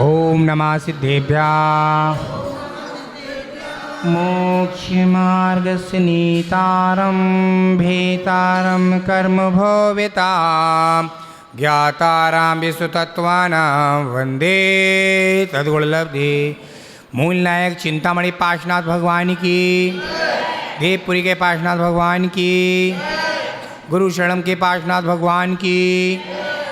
ओम नमः सिद्धेभ्यः मोक्षमार्गस्य नीतारं भेतारं कर्म भोवितां ज्ञातारां विश्वतत्त्वानां वन्दे तद्गुणलब्धे। मूल नायक चिंतामणि पार्श्वनाथ भगवान की, देवपुरी के पार्श्वनाथ भगवान की, गुरु शरणम के पार्श्वनाथ भगवान की,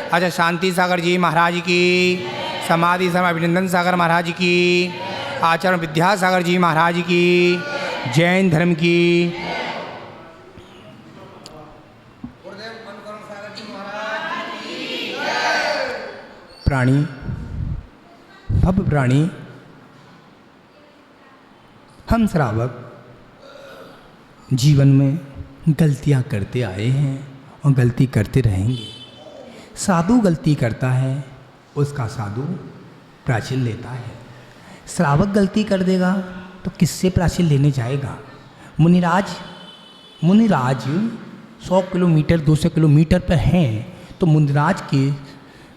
अच्छा शांति सागर जी महाराज की, समाधि समय अभिनंदन सागर महाराज की, आचरण विद्यासागर जी महाराज की, जैन धर्म की, प्राणी भव प्राणी हम श्रावक जीवन में गलतियां करते आए हैं और गलती करते रहेंगे। साधु गलती करता है, उसका साधु प्राचीन लेता है। श्रावक गलती कर देगा तो किससे प्राचीन लेने जाएगा। मुनिराज 100 किलोमीटर 200 किलोमीटर पर हैं तो मुनिराज के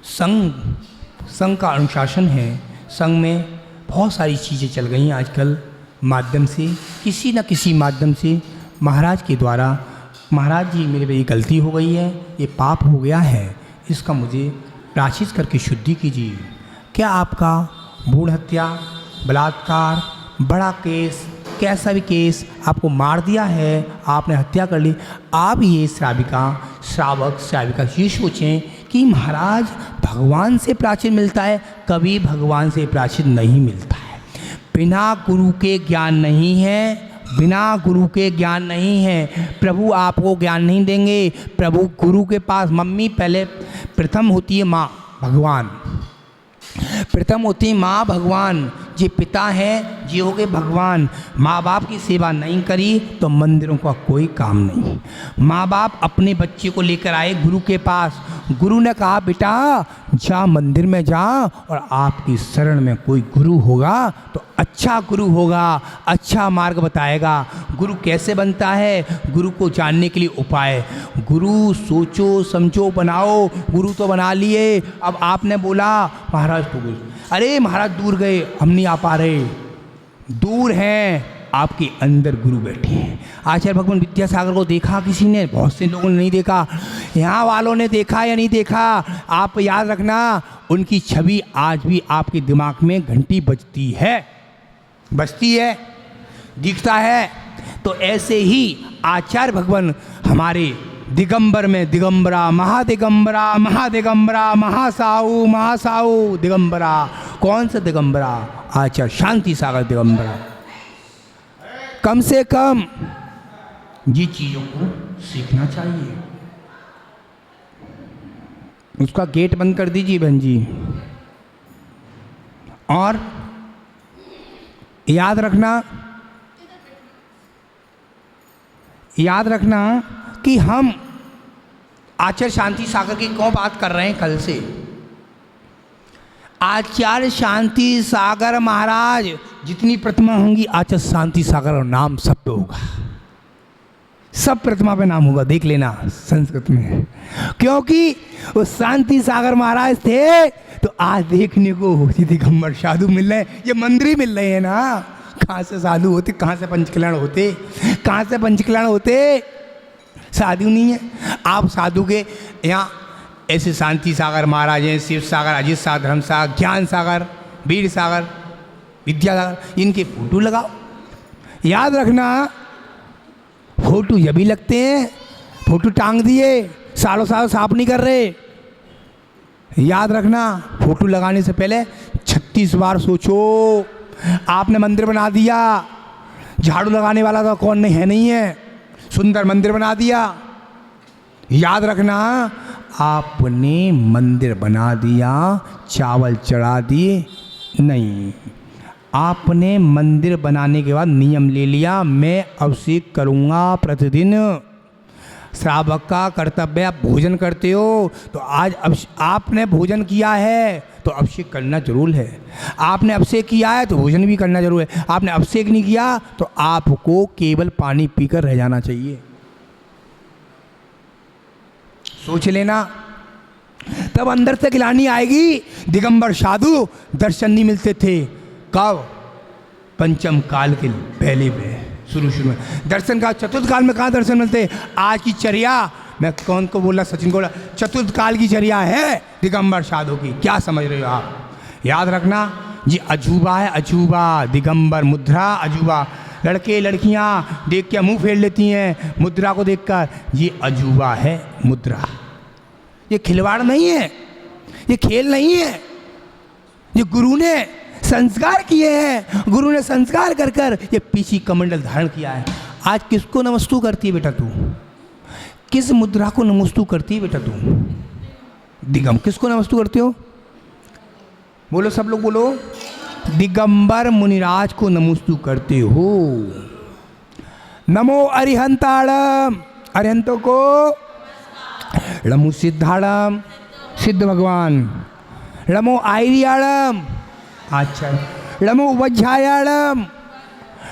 संघ का अनुशासन है। संघ में बहुत सारी चीज़ें चल गई हैं आजकल माध्यम से, किसी न किसी माध्यम से महाराज के द्वारा, महाराज जी मेरे पे ये गलती हो गई है, ये पाप हो गया है, इसका मुझे प्रायश्चित करके शुद्धि कीजिए। क्या आपका भ्रूण हत्या, बलात्कार, बड़ा केस, कैसा भी केस आपको मार दिया है, आपने हत्या कर ली, आप ये श्राविका ये सोचें कि महाराज भगवान से प्राचीन मिलता है, कभी भगवान से प्राचीन नहीं मिलता है। बिना गुरु के ज्ञान नहीं है, बिना गुरु के ज्ञान नहीं है। प्रभु आपको ज्ञान नहीं देंगे। प्रभु गुरु के पास मम्मी पहले प्रथम होती है माँ भगवान, प्रथम होती है माँ भगवान, ये पिता है, ये हो गए भगवान। माँ बाप की सेवा नहीं करी तो मंदिरों का कोई काम नहीं। माँ बाप अपने बच्चे को लेकर आए गुरु के पास, गुरु ने कहा बेटा जा मंदिर में जा और आपकी शरण में कोई गुरु होगा तो अच्छा गुरु होगा, अच्छा मार्ग बताएगा। गुरु कैसे बनता है, गुरु को जानने के लिए उपाय, गुरु सोचो समझो बनाओ। गुरु तो बना लिए, अब आपने बोला महाराज तो गए, अरे महाराज दूर गए, हम नहीं आ पा रहे, दूर हैं, आपके अंदर गुरु बैठे हैं। आचार्य भगवान विद्यासागर को देखा किसी ने? बहुत से लोगों ने नहीं देखा। यहाँ वालों ने देखा या नहीं देखा? आप याद रखना, उनकी छवि आज भी आपके दिमाग में घंटी बजती है, दिखता है। तो ऐसे ही आचार्य भगवान हमारे दिगंबर में दिगंबरा, महादिगंबरा, महादिगंबरा, महासाऊ दिगंबरा। कौन सा दिगंबरा? आचार्य शांति सागर दिगंबरा। कम से कम ये चीज़ों को सीखना चाहिए। उसका गेट बंद कर दीजिए बहन जी। और याद रखना कि हम आचार्य शांति सागर की क्यों बात कर रहे हैं कल से। आचार्य शांति सागर महाराज जितनी प्रतिमा होंगी, आचार्य शांति सागर और नाम सब पे होगा, सब प्रतिमा पे नाम होगा, देख लेना संस्कृत में। क्योंकि वो शांति सागर महाराज थे तो आज देखने को दिगंबर साधु मिल रहे हैं, ये मंदिर मिल रहे हैं ना। कहाँ से साधु होते, कहाँ से पंचकल्याण होते, कहाँ से पंचकल्याण होते? साधु नहीं है। आप साधु के यहाँ ऐसे शांति सागर महाराज हैं, शिव सागर, अजित सागर, धर्म सागर, ज्ञान सागर, वीर सागर, विद्यासागर, इनके फोटो लगाओ। याद रखना, फोटो जब भी लगते हैं, फोटो टांग दिए, सालों साल साफ नहीं कर रहे। याद रखना, फोटो लगाने से पहले 36 बार सोचो। आपने मंदिर बना दिया, झाड़ू लगाने वाला तो कौन नहीं है, सुंदर मंदिर बना दिया। याद रखना, आपने मंदिर बना दिया, चावल चढ़ा दिए नहीं। आपने मंदिर बनाने के बाद नियम ले लिया, मैं अभिषेक करूँगा प्रतिदिन। श्रावक का कर्तव्य, आप भोजन करते हो तो आज आपने भोजन किया है तो अभिषेक करना जरूर है। आपने अभिषेक किया है तो भोजन भी करना जरूर है। आपने अभिषेक नहीं किया तो आपको केवल पानी पीकर रह जाना चाहिए। सोच लेना, तब अंदर से गिलानी आएगी। दिगंबर साधु दर्शन नहीं मिलते थे। कब? पंचम काल के पहले में, शुरू में दर्शन का। चतुर्थ काल में कहाँ दर्शन मिलते? आज की चर्या, मैं कौन को बोला, सचिन को बोला, चतुर्थ काल की चर्या है दिगंबर साधु की। क्या समझ रहे हो आप? याद रखना जी, अजूबा है, अजूबा। दिगंबर मुद्रा अजूबा। लड़के लड़कियां देख के मुंह फेर लेती हैं मुद्रा को देखकर, ये अजूबा है मुद्रा। ये खिलवाड़ नहीं है, ये खेल नहीं है। ये गुरु ने संस्कार किए हैं, गुरु ने संस्कार कर कर ये पीछी कमंडल धारण किया है। आज किसको नमस्तु करती है बेटा तू? किस मुद्रा को नमस्तु करती है बेटा तू? किसको नमस्तु करते हो? बोलो, सब लोग बोलो। दिगंबर मुनिराज को नमस्तु करते हो। नमो अरिहंताड़म, अरिहंतों को। नमो सिद्धाड़म, सिद्ध भगवान। नमो आयरियाड़म, अच्छा। नमो वज्रायाड़म,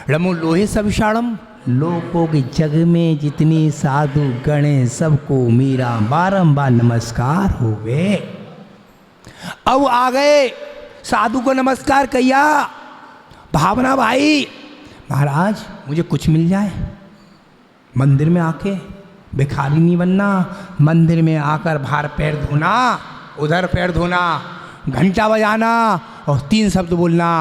नमो लोहे सविषाड़म। लोगों के जग में जितनी साधु गण हैं, सबको मेरा बारंबार नमस्कार हो गए। अब आ गए साधु को नमस्कार किया। भावना भाई, महाराज मुझे कुछ मिल जाए, मंदिर में आके भिखारी नहीं बनना, मंदिर में आकर बाहर पैर धोना, उधर पैर धोना, घंटा बजाना और 3 शब्द बोलना,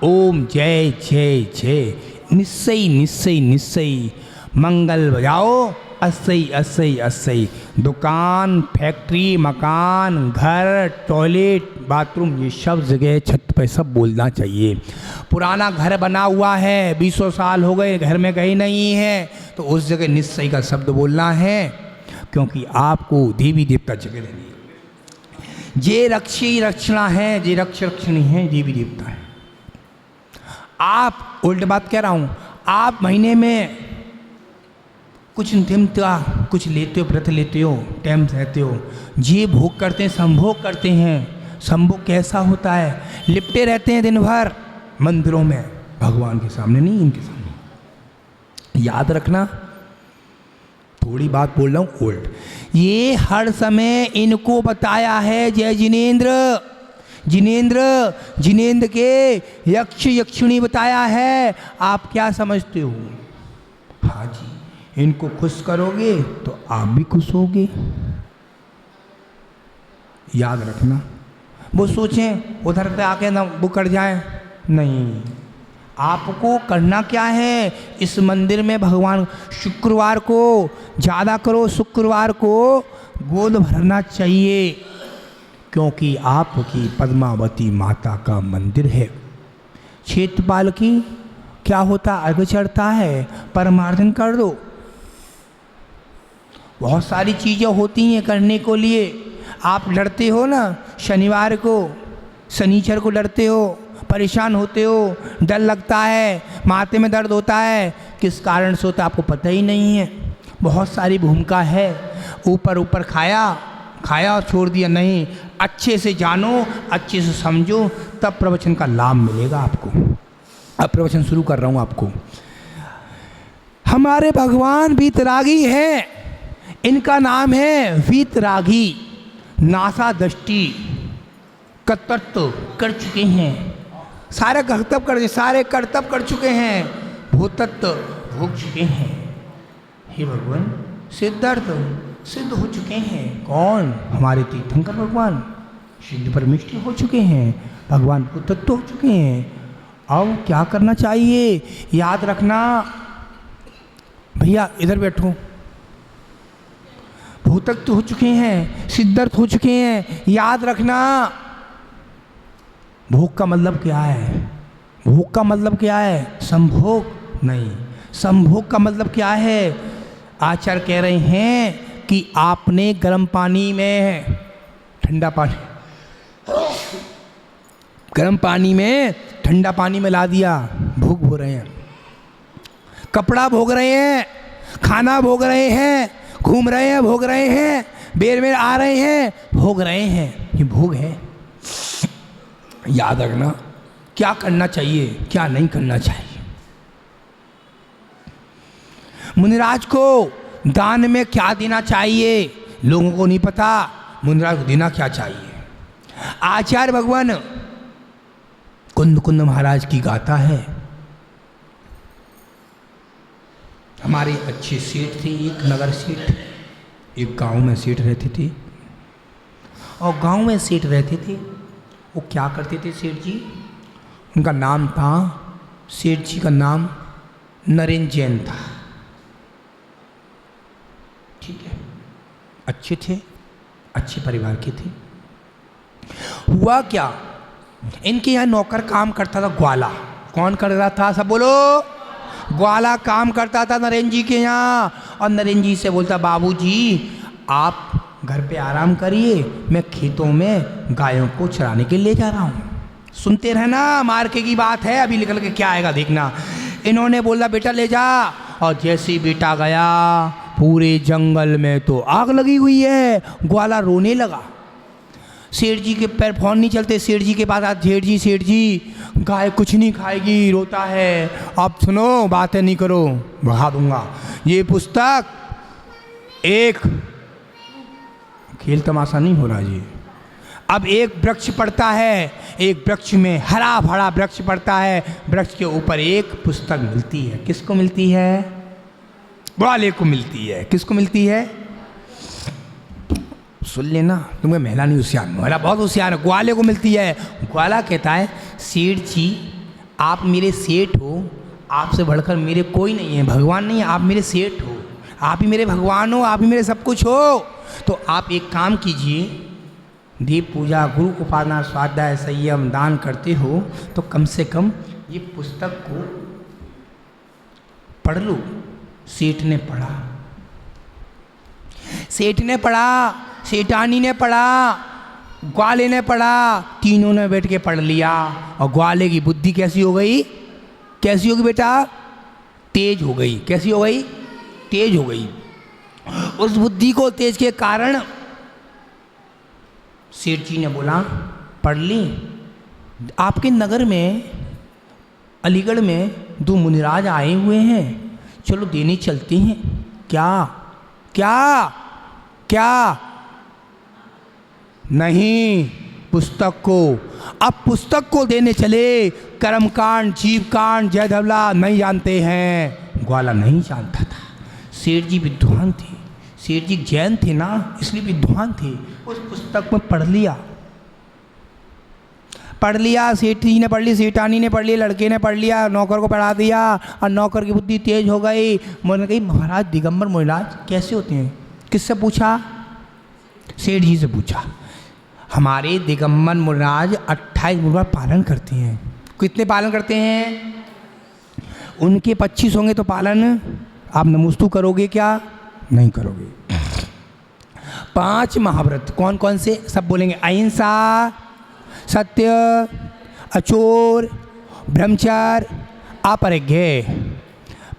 ओम जय जय जय, निश्चय निश्चय निश्चय, मंगल बजाओ, अस्सई अस्सई अस्सई। दुकान, फैक्ट्री, मकान, घर, टॉयलेट, बाथरूम, ये सब जगह छत पे सब बोलना चाहिए। पुराना घर बना हुआ है, 20 साल हो गए, घर में गए नहीं है, तो उस जगह निश्चय का शब्द बोलना है, क्योंकि आपको देवी देवता जगह देनी है। जे रक्षी रक्षणा है, जे रक्ष रक्षणी है, देवी देवता है। आप उल्ट बात कह रहा हूँ, आप महीने में कुछ नियमता कुछ लेते हो, व्रत लेते हो, टाइम रहते हो, जे भोग करते हैं, संभोग करते हैं। संभोग कैसा होता है? लिपटे रहते हैं दिन भर मंदिरों में, भगवान के सामने नहीं, इनके सामने। याद रखना, थोड़ी बात बोल रहा हूँ उल्ट। ये हर समय इनको बताया है जय जिनेंद्र, जिनेंद्र, जिनेंद्र के यक्ष यक्षिणी बताया है। आप क्या समझते हो? हाँ जी, इनको खुश करोगे तो आप भी खुश होगे। याद रखना। वो सोचें उधर पे आके ना वो कर जाए, नहीं, आपको करना क्या है? इस मंदिर में भगवान, शुक्रवार को ज़्यादा करो, शुक्रवार को गोद भरना चाहिए, क्योंकि आपकी पद्मावती माता का मंदिर है। क्षेत्रपाल की क्या होता, अर्घ चढ़ता है, परमार्जन कर दो। बहुत सारी चीज़ें होती हैं करने को लिए। आप लड़ते हो ना शनिवार को, शनिचर को लड़ते हो, परेशान होते हो, डर लगता है, माथे में दर्द होता है, किस कारण से होता है आपको पता ही नहीं है। बहुत सारी भूमिका है। ऊपर ऊपर खाया खाया और छोड़ दिया नहीं, अच्छे से जानो, अच्छे से समझो, तब प्रवचन का लाभ मिलेगा आपको। अब प्रवचन शुरू कर रहा हूँ आपको। हमारे भगवान वीतरागी हैं, इनका नाम है वीतरागी। नासा दृष्टि कर्तव्य कर चुके हैं, सारे कर्तव्य कर चुके हैं, भूतत्व भोग चुके हैं। हे भगवान, सिद्धार्थ सिद्ध हो चुके हैं। कौन? हमारे तीर्थंकर भगवान सिद्ध परमेष्टि हो चुके हैं, भगवान भूतत्व हो चुके हैं। अब क्या करना चाहिए? याद रखना भैया, इधर बैठो। भूतत्व हो चुके हैं, सिद्धार्थ हो चुके हैं। याद रखना, भोग का मतलब क्या है? भोग का मतलब क्या है? संभोग नहीं। संभोग का मतलब क्या है? आचार्य कह रहे हैं कि आपने गर्म पानी में ठंडा पानी, गर्म पानी में ठंडा पानी में ला दिया, भोग हो रहे हैं। कपड़ा भोग रहे हैं, खाना भोग रहे हैं, घूम रहे हैं, भोग रहे हैं, बेर में आ रहे हैं, भोग रहे हैं। ये भोग है। याद रखना, क्या करना चाहिए, क्या नहीं करना चाहिए। मुनिराज को दान में क्या देना चाहिए लोगों को नहीं पता। मुनिराज को देना क्या चाहिए। आचार्य भगवान कुंद कुंद महाराज की गाथा है। हमारे अच्छे सेठ थे, एक नगर सेठ, एक गांव में सेठ रहते थे। और गांव में सेठ रहते थे, वो क्या करते थे सेठ जी, उनका नाम था, सेठ जी का नाम नरेंद्र जैन था। ठीक है, अच्छे थे, अच्छे परिवार के थे। हुआ क्या, इनके यहाँ नौकर काम करता था ग्वाला। कौन कर रहा था, सब बोलो। ग्वाला काम करता था नरेंद्र जी के यहाँ। और नरेंद्र जी से बोलता, बाबूजी आप घर पे आराम करिए, मैं खेतों में गायों को चराने के लिए जा रहा हूँ। सुनते रहना, मार्के की बात है, अभी निकल के क्या आएगा देखना। इन्होंने बोला बेटा ले जा। और जैसे ही बेटा गया, पूरे जंगल में तो आग लगी हुई है। ग्वाला रोने लगा। सेठ जी के पैर फोन नहीं चलते, सेठ जी के पास आज, सेठ जी गाय कुछ नहीं खाएगी, रोता है। अब सुनो, बातें नहीं करो, बहा दूंगा। ये पुस्तक एक खेल तमाशा नहीं हो रहा जी। अब एक वृक्ष पड़ता है, एक वृक्ष में हरा भरा वृक्ष पड़ता है, वृक्ष के ऊपर एक पुस्तक मिलती है। किसको मिलती है, ग्वाले को मिलती है। किसको मिलती है, सुन लेना, तुम्हें महिला नहीं होशियार, महिला बहुत होशियार है। ग्वाले को मिलती है। ग्वाला कहता है, सेठ जी आप मेरे सेठ हो, आपसे बढ़कर मेरे कोई नहीं है, भगवान नहीं है, आप मेरे सेठ हो, आप ही मेरे भगवान हो, आप ही मेरे सब कुछ हो। तो आप एक काम कीजिए, दीप पूजा, गुरु उपासना, स्वाध्याय, संयम, दान करते हो तो कम से कम ये पुस्तक को पढ़ लो। सेठ ने पढ़ा, सेठ ने पढ़ा, सेठानी ने पढ़ा, ग्वाले ने पढ़ा, तीनों ने बैठ के पढ़ लिया। और ग्वाले की बुद्धि कैसी हो गई, कैसी होगी बेटा, तेज हो गई। कैसी हो गई, तेज हो गई। उस बुद्धि को तेज के कारण सेठ जी ने बोला, पढ़ ली, आपके नगर में, अलीगढ़ में 2 मुनिराज आए हुए हैं, चलो देने चलते हैं। क्या क्या क्या, नहीं, पुस्तक को। अब पुस्तक को देने चले, कर्मकांड, जीवकांड, जय धवला नहीं जानते हैं। ग्वाला नहीं जानता था। सेठ जी विद्वान थे, सेठ जी जैन थे ना, इसलिए विद्वान थे। उस पुस्तक में पढ़ लिया, पढ़ लिया, सेठ जी ने पढ़ ली, सेठानी ने पढ़ लिया, लड़के ने पढ़ लिया, नौकर को पढ़ा दिया। और नौकर की बुद्धि तेज हो गई। मैंने कही, महाराज दिगंबर मुनिराज कैसे होते हैं, किससे पूछा, सेठ जी से पूछा। हमारे दिगंबर मुनिराज 28 मुनिराज पालन करते हैं। कितने पालन करते हैं, उनके 25 होंगे तो पालन आप नमोस्तु करोगे क्या, नहीं करोगे। 5 महाव्रत कौन कौन से, सब बोलेंगे, अहिंसा, सत्य, अचोर, ब्रह्मचर्य, अपरिग्रह।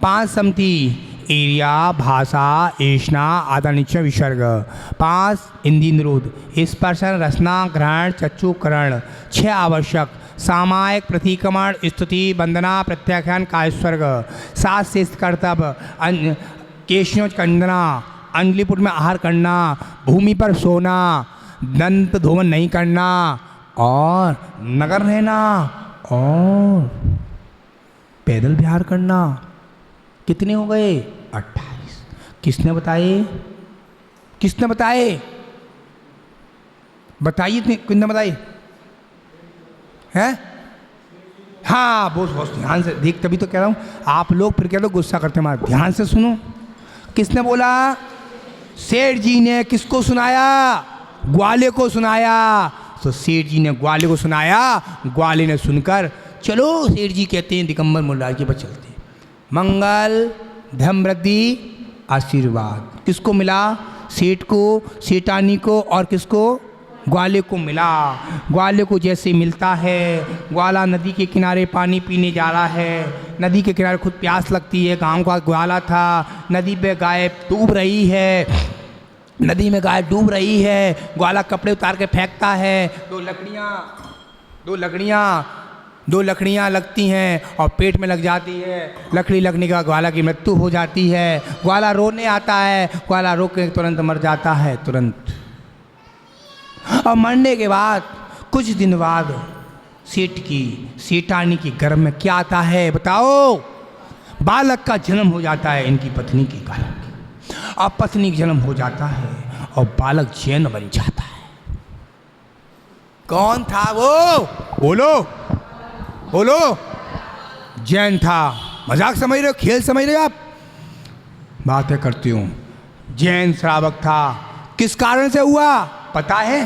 5 समति, एरिया, भाषा, ऐष्णा, आदरणीय विसर्ग। 5 इंद्रिय निरोध, स्पर्शन, रसना, ग्रहण, चक्षुकरण। 6 आवश्यक, सामायिक, प्रतिक्रमण, स्तुति, वंदना, प्रत्याख्यान, कायस्वर्ग। 7 शिष्ट कर्तव्य, केशों खंडना, अंजलिपुट में आहार करना, भूमि पर सोना, दंत धोवन नहीं करना, और नगर रहना, और पैदल विहार करना। कितने हो गए, 28। किसने बताए, किसने बताए, बताइए, किसने बताए हैं। हाँ, बहुत ध्यान से देख, तभी तो कह रहा हूँ, आप लोग फिर कह दो गुस्सा करते हमारे, ध्यान से सुनो। किसने बोला, सेठ जी ने। किसको सुनाया, ग्वाले को सुनाया। तो सेठ जी ने ग्वाले को सुनाया, ग्वाले ने सुनकर, चलो सेठ जी कहते हैं दिगंबर मुनिराज के पास चलते हैं। मंगल, धन वृद्धि, आशीर्वाद किसको मिला, सेठ को, सेठानी को, और किसको, ग्वाले को मिला। ग्वाले को जैसे मिलता है, ग्वाला नदी के किनारे पानी पीने जा रहा है, नदी के किनारे खुद प्यास लगती है, गांव का ग्वाला था, नदी पे गाय डूब रही है, नदी में गाय डूब रही है, ग्वाला कपड़े उतार के फेंकता है, 2 लकड़ियाँ लगती हैं और पेट में लग जाती है। लकड़ी लगने के बाद ग्वाला की मृत्यु हो जाती है। ग्वाला रोने आता है, ग्वाला रो के तुरंत मर जाता है, तुरंत। और मरने के बाद कुछ दिन बाद सेठानी की गर्भ में क्या आता है बताओ? बालक का जन्म हो जाता है इनकी पत्नी के गर्भ। अब पत्नी का जन्म हो जाता है और बालक जैन बन जाता है। कौन था वो? बोलो बोलो। जैन था। मजाक समझ रहे हो, खेल समझ रहे हो आप? बातें करती हूँ। जैन श्रावक था। किस कारण से हुआ पता है?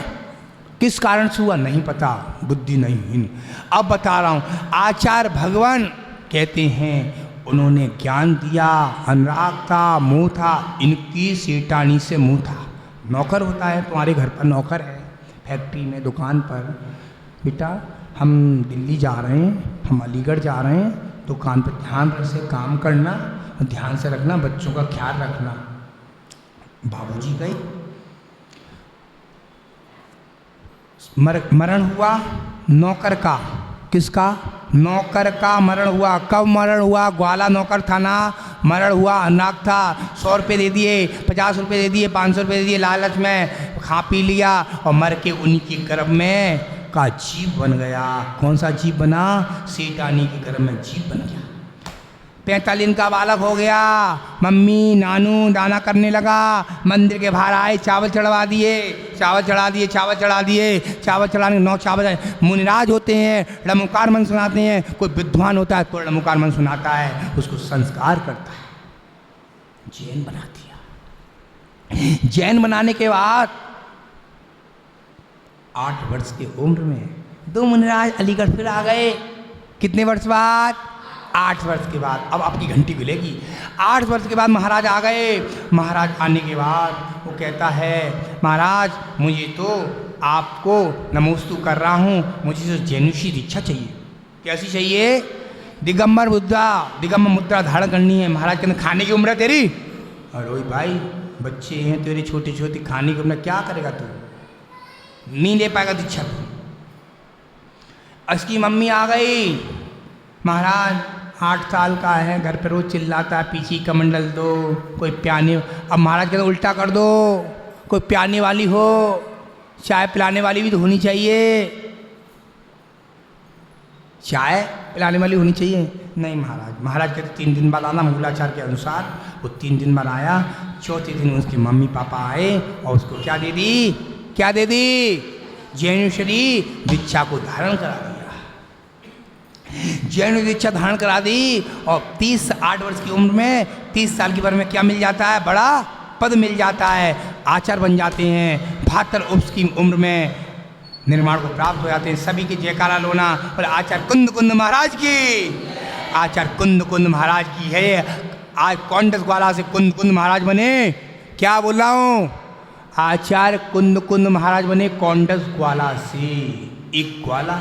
किस कारण से हुआ नहीं पता, बुद्धि नहीं। अब बता रहा हूँ। आचार्य भगवान कहते हैं उन्होंने ज्ञान दिया, अनुराग था, मोह था, इनकी सेठानी से मोह था। नौकर होता है, तुम्हारे घर पर नौकर है, फैक्ट्री में, दुकान पर, बेटा हम दिल्ली जा रहे हैं, हम अलीगढ़ जा रहे हैं, दुकान पर ध्यान से काम करना, ध्यान से रखना, बच्चों का ख्याल रखना। बाबूजी गए, मरण हुआ नौकर का। किसका? नौकर का मरण हुआ। कब मरण हुआ? ग्वाला नौकर था ना, मरण हुआ, अनाथ था। 100 रुपये दे दिए, 50 रुपये दे दिए, 500 रुपये दे दिए, लालच में खा पी लिया और मर के उन्हीं की गर्भ में का जीव बन गया। कौन सा जीव बना? सेठानी के गर्भ में जीव बन गया। 45 दिन का बालक हो गया। मम्मी नानू दाना करने लगा। मंदिर के बाहर आए, चावल चढ़वा दिए, चावल चढ़ा दिए, चावल चढ़ा दिए, चावल चढ़ाने 9 चावल। मुनिराज होते हैं, लमुकार मन सुनाते हैं। कोई विद्वान होता है तो लमुकार मन सुनाता है, उसको संस्कार करता है। जैन बना दिया। जैन बनाने के बाद 8 वर्ष की उम्र में 2 मुनिराज अलीगढ़ फिर आ गए। कितने वर्ष बाद? 8 वर्ष के बाद। अब आपकी घंटी खुलेगी। 8 वर्ष के बाद महाराज आ गए। महाराज आने के बाद वो कहता है महाराज मुझे तो आपको नमोस्तु कर रहा हूँ, मुझे तो जैनुषी दीक्षा चाहिए। कैसी चाहिए? दिगंबर मुद्रा धारण करनी है। महाराज कहते खाने की उम्र है तेरी? अरे भाई बच्चे हैं तेरे छोटे छोटे, खाने की उम्र, क्या करेगा तू? नहीं ले पाएगा दीक्षा तू। उसकी मम्मी आ गई। महाराज 8 साल का है, घर पर रोज चिल्लाता है, पीछे कमंडल दो, कोई प्याने। अब महाराज कहते उल्टा कर दो, कोई प्याने वाली हो, चाय पिलाने वाली भी तो होनी चाहिए। चाय पिलाने वाली होनी चाहिए। नहीं महाराज कहते 3 दिन बाद आना, मूलाचार के अनुसार। वो 3 दिन बाद आया। चौथे दिन उसके मम्मी पापा आए और उसको क्या दे दी? क्या दे दी? जैनुषी दीक्षा को धारण करा दिया। जैन दीक्षा धारण करा दी और 8 वर्ष की उम्र में, 30 साल की उम्र में क्या मिल जाता है? बड़ा पद मिल जाता है, आचार्य बन जाते हैं। 72 वर्ष की उम्र में निर्माण को प्राप्त हो जाते हैं। सभी की जयकारा लोना और आचार्य कुंद कुंद महाराज की, आचार्य कुंद कुंद महाराज की है। आज कौंडस ग्वाला से कुंद कुंद महाराज बने। क्या बोल रहा हूँ? आचार्य कुंद कुंद महाराज बने कौंडस ग्वाला से। एक ग्वाला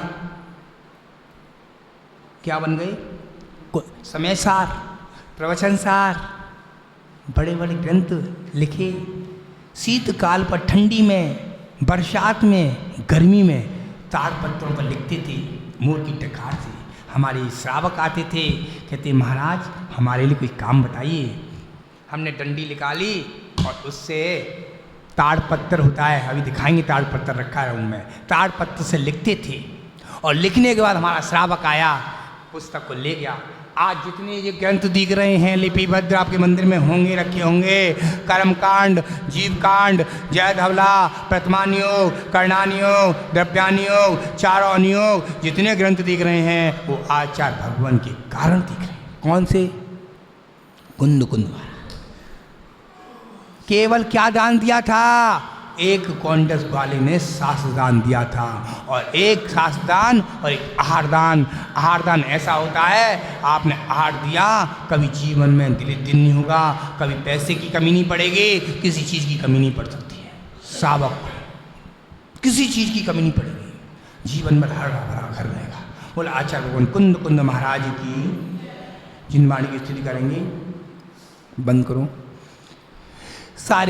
क्या बन गए? समय सार, प्रवचन सार, बड़े बड़े ग्रंथ लिखे। शीतकाल पर, ठंडी में, बरसात में, गर्मी में ताड़पत्रों पर लिखते थे मोर की टकार से। हमारे श्रावक आते थे, कहते महाराज हमारे लिए कोई काम बताइए। हमने डंडी निकाली और उससे ताड़पत्र होता है, अभी दिखाएंगे, ताड़पत्र रखा है उनमें, ताड़पत्र से लिखते थे। और लिखने के बाद हमारा श्रावक आया, पुस्तक को ले गया। आज जितने ये ग्रंथ दिख रहे हैं लिपिबद्ध आपके मंदिर में होंगे, रखे होंगे। कर्मकांड, जीवकांड, जय धवला, प्रथमानियोग, कर्णानियोग, द्रव्यानियोग, चारों नियोग, जितने ग्रंथ दिख रहे हैं वो आचार्य भगवान के कारण दिख रहे हैं। कौन से? कुंद कुंद महाराज। केवल क्या दान दिया था? एक कौंडस वाले ने शास्त्रदान दिया था, और एक शास्त्रदान और एक आहारदान। आहारदान ऐसा होता है आपने आहार दिया, कभी जीवन में दिन नहीं होगा, कभी पैसे की कमी नहीं पड़ेगी, किसी चीज़ की कमी नहीं पड़ सकती है। श्रावक किसी चीज़ की कमी नहीं पड़ेगी, जीवन भर हरा भरा घर रहेगा। बोला आचार्य भगवान कुंद कुंद महाराज की जिनवाणी की स्थिति करेंगे। बंद करो सारे।